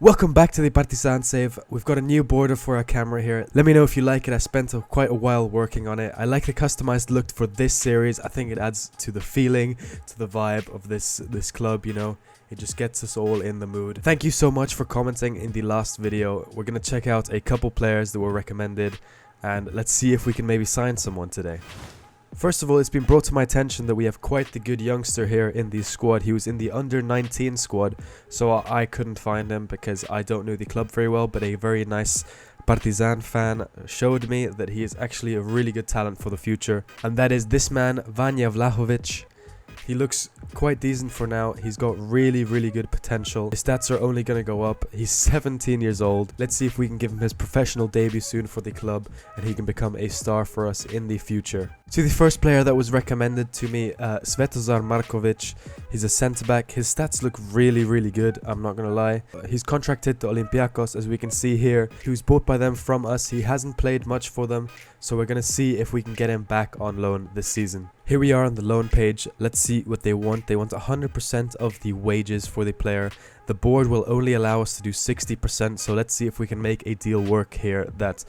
Welcome back to the Partizan save. We've got a new border for our camera here. Let me know if you like it. I spent quite a while working on it. I like the customized look for this series. I think it adds to the feeling, to the vibe of this club, you know. It just gets us all in the mood. Thank you so much for commenting in the last video. We're going to check out a couple players that were recommended and let's see if we can maybe sign someone today. First of all, it's been brought to my attention that we have quite the good youngster here in the squad. He was in the under-19 squad, so I couldn't find him because I don't know the club very well, but a very nice Partizan fan showed me that he is actually a really good talent for the future. And that is this man, Vanja Vlahovic. He looks quite decent for now. He's got really good potential. His stats are only going to go up. He's 17 years old. Let's see if we can give him his professional debut soon for the club and he can become a star for us in the future. To the first player that was recommended to me, Svetozar Markovic. He's a centre-back. His stats look really good, I'm not going to lie. He's contracted to Olympiacos, as we can see here. He was bought by them from us. He hasn't played much for them, so we're going to see if we can get him back on loan this season. Here we are on the loan page. Let's see what they want. They want 100% of the wages for the player. The board will only allow us to do 60%, so let's see if we can make a deal work here that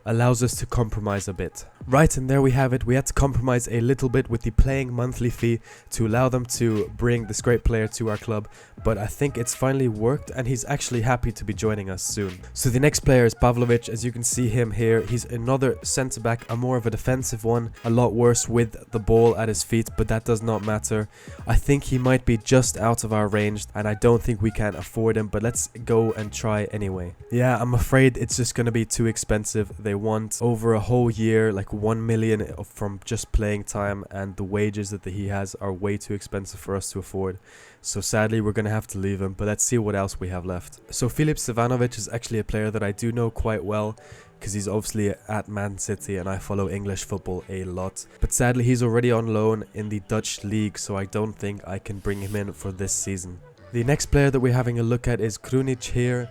allows us to compromise a bit. Right, and there we have it. We had to compromise a little bit with the playing monthly fee to allow them to bring this great player to our club, but I think it's finally worked and he's actually happy to be joining us soon. So the next player is Pavlovic. As you can see him here, he's another centre-back, a more of a defensive one, a lot worse with the ball at his feet, but that does not matter. I think he might be just out of our range and I don't think we can afford him, but let's go and try anyway. Yeah, I'm afraid it's just going to be too expensive. They want over a whole year, like 1 million from just playing time, and the wages that he has are way too expensive for us to afford. So sadly we're going to have to leave him, but let's see what else we have left. So Savanovic is actually a player that I do know quite well because he's obviously at Man City and I follow English football a lot. But sadly he's already on loan in the Dutch league, so I don't think I can bring him in for this season. The next player that we're having a look at is Krunich here.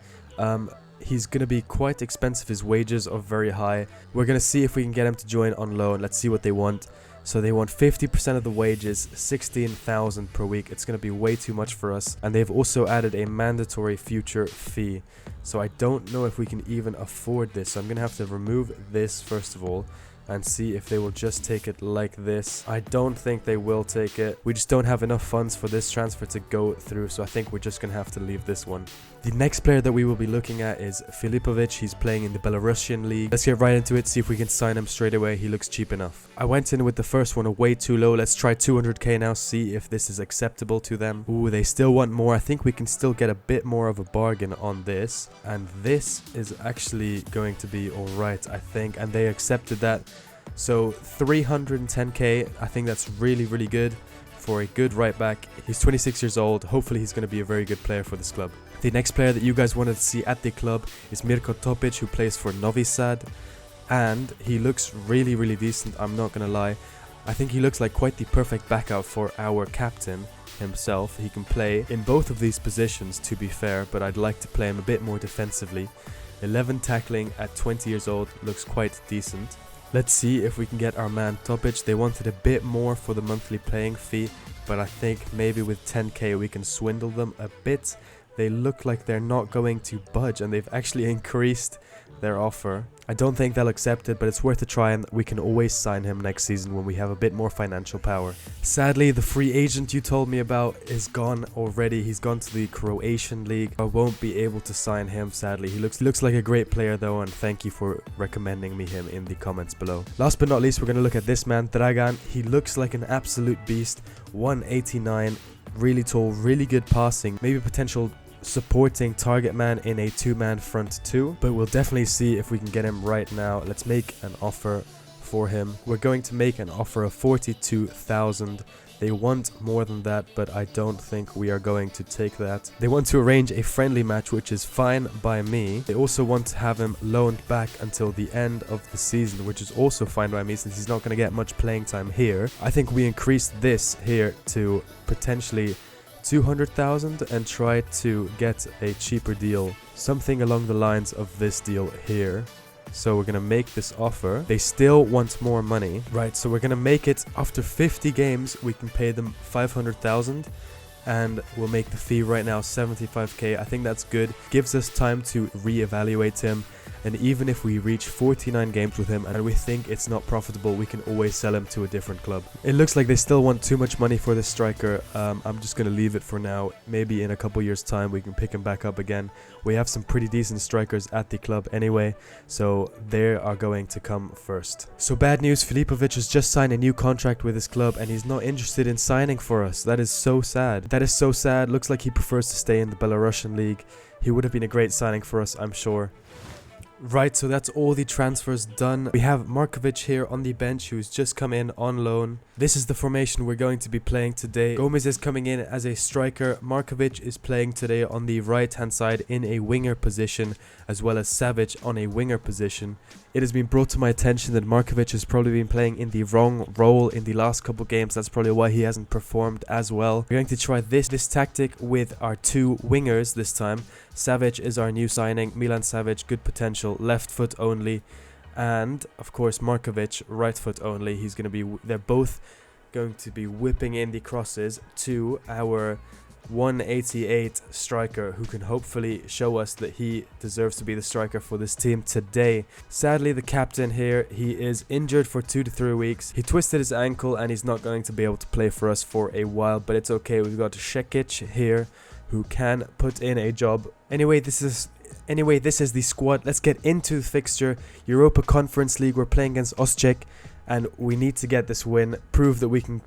He's going to be quite expensive. His wages are very high. We're going to see if we can get him to join on loan. Let's see what they want. So they want 50% of the wages, 16,000 per week. It's going to be way too much for us. And they've also added a mandatory future fee. So I don't know if we can even afford this. So I'm going to have to remove this first of all and see if they will just take it like this. I don't think they will take it. We just don't have enough funds for this transfer to go through, so I think we're just gonna have to leave this one. The next player that we will be looking at is Filipovic. He's playing in the Belarusian league. Let's get right into it, see if we can sign him straight away. He looks cheap enough. I went in with the first one way too low. Let's try 200k now, see if this is acceptable to them. Ooh, they still want more. I think we can still get a bit more of a bargain on this. And this is actually going to be alright, I think. And they accepted that. So 310k, I think that's really good for a good right back. He's 26 years old. Hopefully he's going to be a very good player for this club. The next player that you guys wanted to see at the club is Mirko Topic, who plays for Novi Sad. And he looks really decent, I'm not going to lie. I think he looks like quite the perfect backup for our captain himself. He can play in both of these positions, to be fair, but I'd like to play him a bit more defensively. 11 tackling at 20 years old, looks quite decent. Let's see if we can get our man Topic. They wanted a bit more for the monthly playing fee, but I think maybe with 10k we can swindle them a bit. They look like they're not going to budge and they've actually increased their offer. I don't think they'll accept it, but it's worth a try and we can always sign him next season when we have a bit more financial power. Sadly, the free agent you told me about is gone already. He's gone to the Croatian league. I won't be able to sign him, sadly. He looks like a great player though, and thank you for recommending me him in the comments below. Last but not least, we're going to look at this man, Dragan. He looks like an absolute beast. 189, really tall, really good passing, maybe potential supporting target man in a two-man front two, but we'll definitely see if we can get him right now. Let's make an offer for him. We're going to make an offer of 42,000. They want more than that, but I don't think we are going to take that. They want to arrange a friendly match, which is fine by me. They also want to have him loaned back until the end of the season, which is also fine by me since he's not going to get much playing time here. I think we increase this here to potentially 200,000 and try to get a cheaper deal, something along the lines of this deal here. So we're gonna make this offer. They still want more money, right? So we're gonna make it after 50 games we can pay them 500,000 and we'll make the fee right now 75k. I think that's good. Gives us time to reevaluate him, and even if we reach 49 games with him and we think it's not profitable, we can always sell him to a different club. It looks like they still want too much money for this striker. I'm just going to leave it for now. Maybe in a couple years time we can pick him back up again. We have some pretty decent strikers at the club anyway, so they are going to come first. So bad news, Filipovic has just signed a new contract with his club and he's not interested in signing for us. That is so sad. That is so sad. Looks like he prefers to stay in the Belarusian league. He would have been a great signing for us, I'm sure. Right, so that's all the transfers done. We have Markovic here on the bench, who's just come in on loan. This is the formation we're going to be playing today. Gomez is coming in as a striker. Markovic is playing today on the right hand side in a winger position, as well as Savic on a winger position. It has been brought to my attention that Markovic has probably been playing in the wrong role in the last couple games. That's probably why he hasn't performed as well. We're going to try this tactic with our two wingers this time. Savic is our new signing. Milan Savic, good potential, left foot only. And of course Markovic, right foot only. They're both going to be whipping in the crosses to our 188 striker, who can hopefully show us that he deserves to be the striker for this team today. Sadly, the captain here, he is injured for 2 to 3 weeks. He twisted his ankle and he's not going to be able to play for us for a while, but it's okay. We've got Šekić here who can put in a job. Anyway, this is the squad. Let's get into the fixture. Europa Conference League, we're playing against Osijek and we need to get this win, prove that we can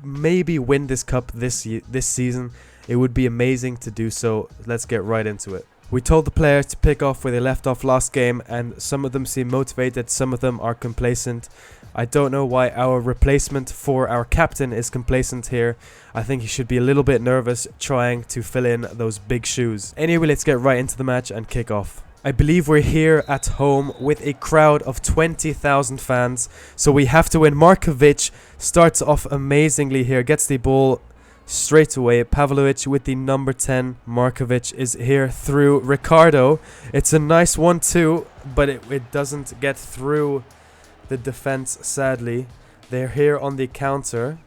maybe win this cup this season. It would be amazing to do so. Let's get right into it. We told the players to pick off where they left off last game, and some of them seem motivated, some of them are complacent. I don't know why our replacement for our captain is complacent here. I think he should be a little bit nervous trying to fill in those big shoes. Anyway, let's get right into the match and kick off. I believe we're here at home with a crowd of 20,000 fans, so we have to win. Markovic starts off amazingly here, gets the ball straight away. Pavlovic with the number 10. Markovic is here through Ricardo. It's a nice 1-2, but it doesn't get through the defense, sadly. They're here on the counter.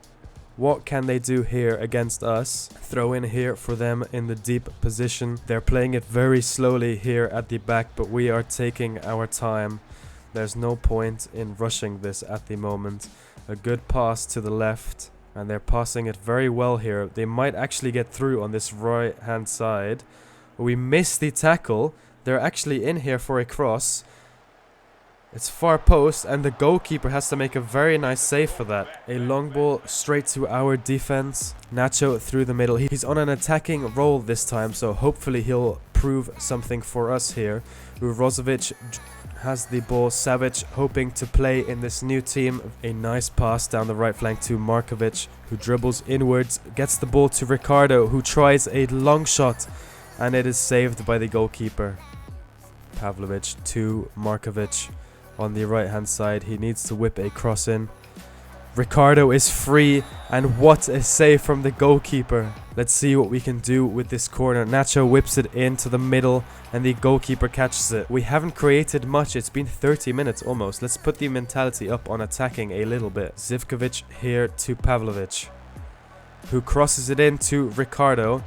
What can they do here against us? Throw in here for them in the deep position. They're playing it very slowly here at the back, but we are taking our time. There's no point in rushing this at the moment. A good pass to the left, and they're passing it very well here. They might actually get through on this right hand side. We missed the tackle. They're actually in here for a cross. It's far post, and the goalkeeper has to make a very nice save for that. A long ball straight to our defense. Nacho through the middle. He's on an attacking role this time, so hopefully he'll prove something for us here. Urozovic has the ball. Savic hoping to play in this new team. A nice pass down the right flank to Markovic, who dribbles inwards, gets the ball to Ricardo, who tries a long shot, and it is saved by the goalkeeper. Pavlovic to Markovic. On the right hand side, he needs to whip a cross in. Ricardo is free, and what a save from the goalkeeper. Let's see what we can do with this corner. Nacho whips it into the middle and the goalkeeper catches it. We haven't created much. It's been 30 minutes almost. Let's put the mentality up on attacking a little bit. Zivkovic here to Pavlovic, who crosses it in to Ricardo,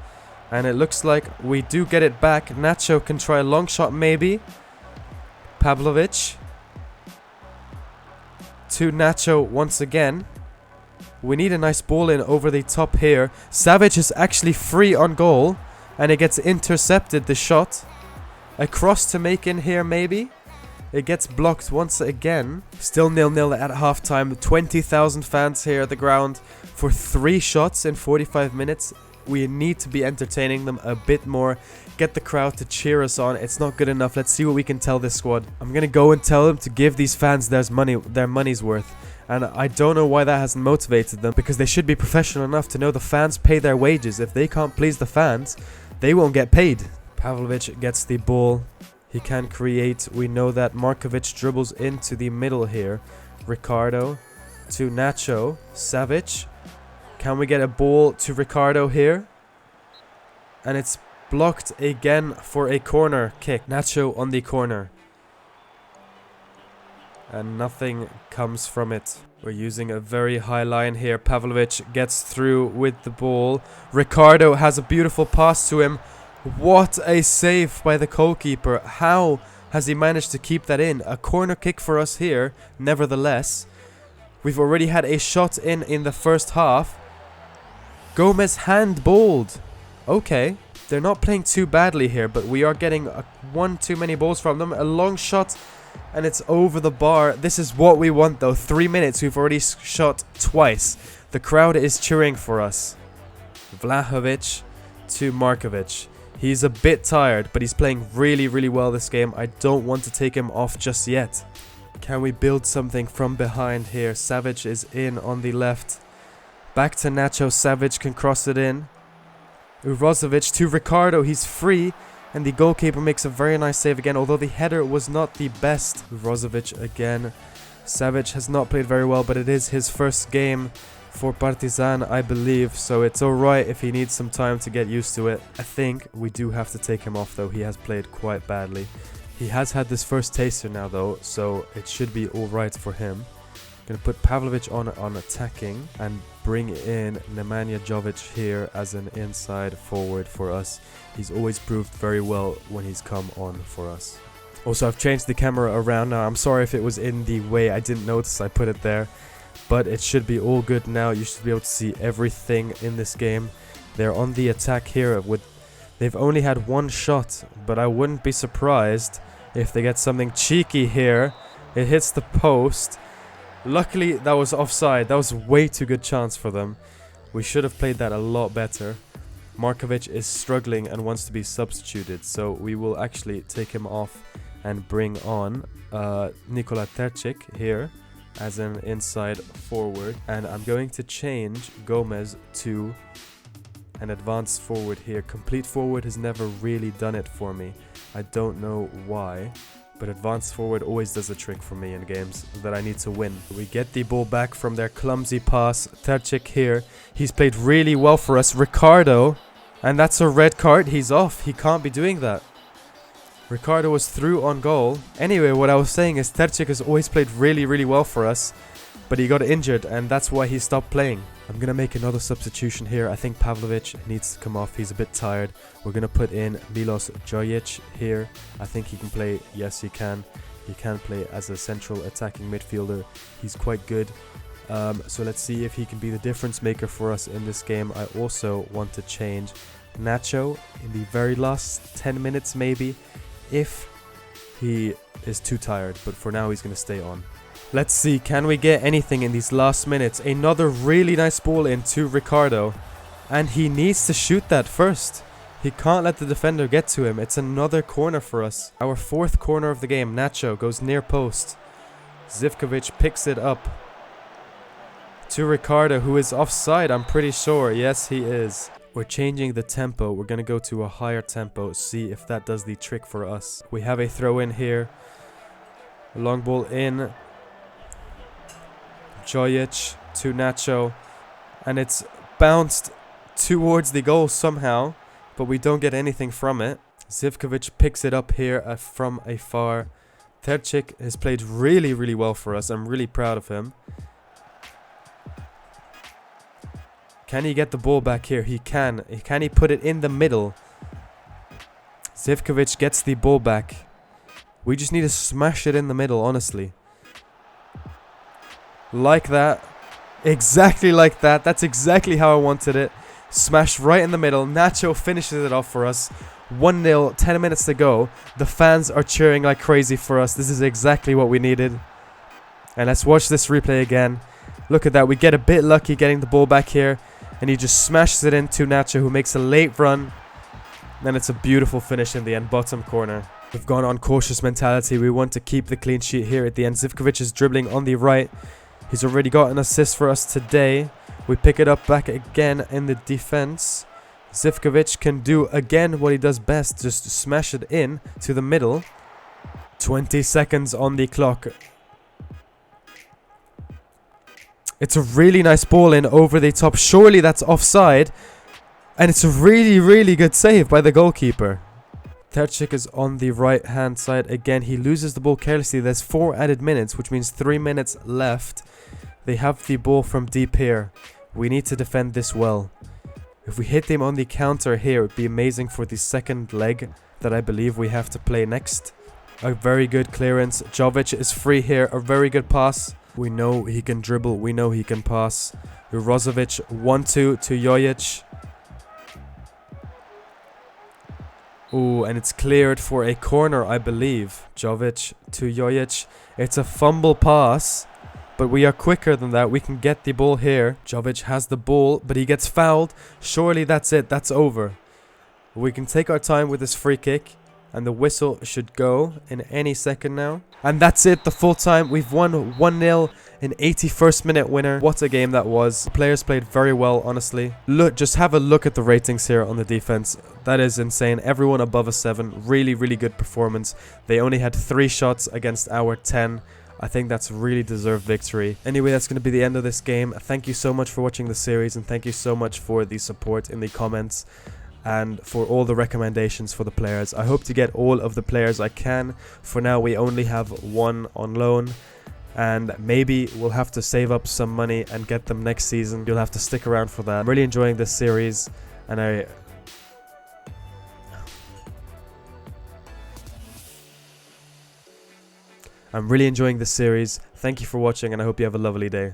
and it looks like we do get it back. Nacho can try a long shot maybe. Pavlovic to Nacho once again. We need a nice ball in over the top here. Savic is actually free on goal, and it gets intercepted, the shot. A cross to make in here maybe. It gets blocked once again. Still 0-0 at halftime. 20,000 fans here at the ground for 3 shots in 45 minutes. We need to be entertaining them a bit more. Get the crowd to cheer us on. It's not good enough. Let's see what we can tell this squad. I'm going to go and tell them to give these fans their money's worth. And I don't know why that hasn't motivated them, because they should be professional enough to know the fans pay their wages. If they can't please the fans, they won't get paid. Pavlovic gets the ball. He can create. We know that. Markovic dribbles into the middle here. Ricardo to Nacho. Savic. Can we get a ball to Ricardo here? And it's blocked again for a corner kick. Nacho on the corner. and nothing comes from it. We're using a very high line here. Pavlovic gets through with the ball. Ricardo has a beautiful pass to him. What a save by the goalkeeper. How has he managed to keep that in? A corner kick for us here, nevertheless. We've already had a shot in the first half. Gomez handballed. Okay, they're not playing too badly here, but we are getting one too many balls from them. A long shot, and it's over the bar. This is what we want, though. 3 minutes, we've already shot twice. The crowd is cheering for us. Vlahovic to Markovic. He's a bit tired, but he's playing really, really well this game. I don't want to take him off just yet. Can we build something from behind here? Savic is in on the left. Back to Nacho. Savic can cross it in. Urozovic to Ricardo. He's free. And the goalkeeper makes a very nice save again, although the header was not the best. Urozovic again. Savic has not played very well, but it is his first game for Partizan, I believe. So it's alright if he needs some time to get used to it. I think we do have to take him off, though. He has played quite badly. He has had this first taster now, though, so it should be alright for him. Gonna put Pavlovic on attacking and bring in Nemanja Jovic here as an inside forward for us. He's always proved very well when he's come on for us. Also, I've changed the camera around now. I'm sorry if it was in the way. I didn't notice I put it there, but it should be all good now. You should be able to see everything in this game. They're on the attack here. They've only had one shot, but I wouldn't be surprised if they get something cheeky here. It hits the post. Luckily, that was offside. That was a way too good chance for them. We should have played that a lot better. Markovic is struggling and wants to be substituted, so we will actually take him off and bring on Nikola Tercic here as an inside forward. And I'm going to change Gomez to an advanced forward here. Complete forward has never really done it for me. I don't know why, but advanced forward always does a trick for me in games that I need to win. We get the ball back from their clumsy pass. Tercic here. He's played really well for us. Ricardo, and that's a red card. He's off. He can't be doing that. Ricardo was through on goal. Anyway, what I was saying is Tercic has always played really, really well for us, but he got injured, and that's why he stopped playing. I'm going to make another substitution here. I think Pavlovic needs to come off. He's a bit tired. We're going to put in Milos Jojic here. I think he can play. Yes, he can. He can play as a central attacking midfielder. He's quite good. So let's see if he can be the difference maker for us in this game. I also want to change Nacho in the very last 10 minutes maybe, if he is too tired. But for now, he's going to stay on. Let's see, can we get anything in these last minutes? Another really nice ball in to Ricardo. And he needs to shoot that first. He can't let the defender get to him. It's another corner for us. Our fourth corner of the game. Nacho goes near post. Zivkovic picks it up to Ricardo, who is offside, I'm pretty sure. Yes, he is. We're changing the tempo. We're going to go to a higher tempo. See if that does the trick for us. We have a throw in here. A long ball in. Jojic to Nacho, and it's bounced towards the goal somehow, but we don't get anything from it. Zivkovic picks it up here from afar. Tercic has played really, really well for us. I'm really proud of him. Can he get the ball back here? He can. Can he put it in the middle? Zivkovic gets the ball back. We just need to smash it in the middle, honestly. Like that. Exactly like that. That's exactly how I wanted it. Smashed right in the middle. Nacho finishes it off for us. 1-0, 10 minutes to go. The fans are cheering like crazy for us. This is exactly what we needed. And let's watch this replay again. Look at that. We get a bit lucky getting the ball back here. And he just smashes it into Nacho, who makes a late run. And it's a beautiful finish in the end. Bottom corner. We've gone on cautious mentality. We want to keep the clean sheet here at the end. Zivkovic is dribbling on the right. He's already got an assist for us today. We pick it up back again in the defense. Zivkovic can do again what he does best. Just smash it in to the middle. 20 seconds on the clock. It's a really nice ball in over the top. Surely that's offside. And it's a really, really good save by the goalkeeper. Terzic is on the right hand side again. He loses the ball carelessly. There's 4 added minutes, which means 3 minutes left. They have the ball from deep here. We need to defend this well. If we hit them on the counter here, it would be amazing for the second leg that I believe we have to play next. A very good clearance. Jovic is free here. A very good pass. We know he can dribble. We know he can pass. Jurozovic 1-2 to Jojic. Ooh, and it's cleared for a corner, I believe. Jovic to Jojic. It's a fumble pass, but we are quicker than that. We can get the ball here. Jovic has the ball, but he gets fouled. Surely that's it. That's over. We can take our time with this free kick, and the whistle should go in any second now. And that's it, the full time. We've won 1-0, an 81st minute winner. What a game that was. The players played very well, honestly. Look, just have a look at the ratings here on the defense. That is insane. Everyone above a 7. Really, really good performance. They only had 3 shots against our 10. I think that's really deserved victory. Anyway, that's going to be the end of this game. Thank you so much for watching the series, and thank you so much for the support in the comments and for all the recommendations for the players. I hope to get all of the players I can. For now, we only have 1 on loan, and maybe we'll have to save up some money and get them next season. You'll have to stick around for that. I'm really enjoying this series, and I'm really enjoying this series. Thank you for watching, and I hope you have a lovely day.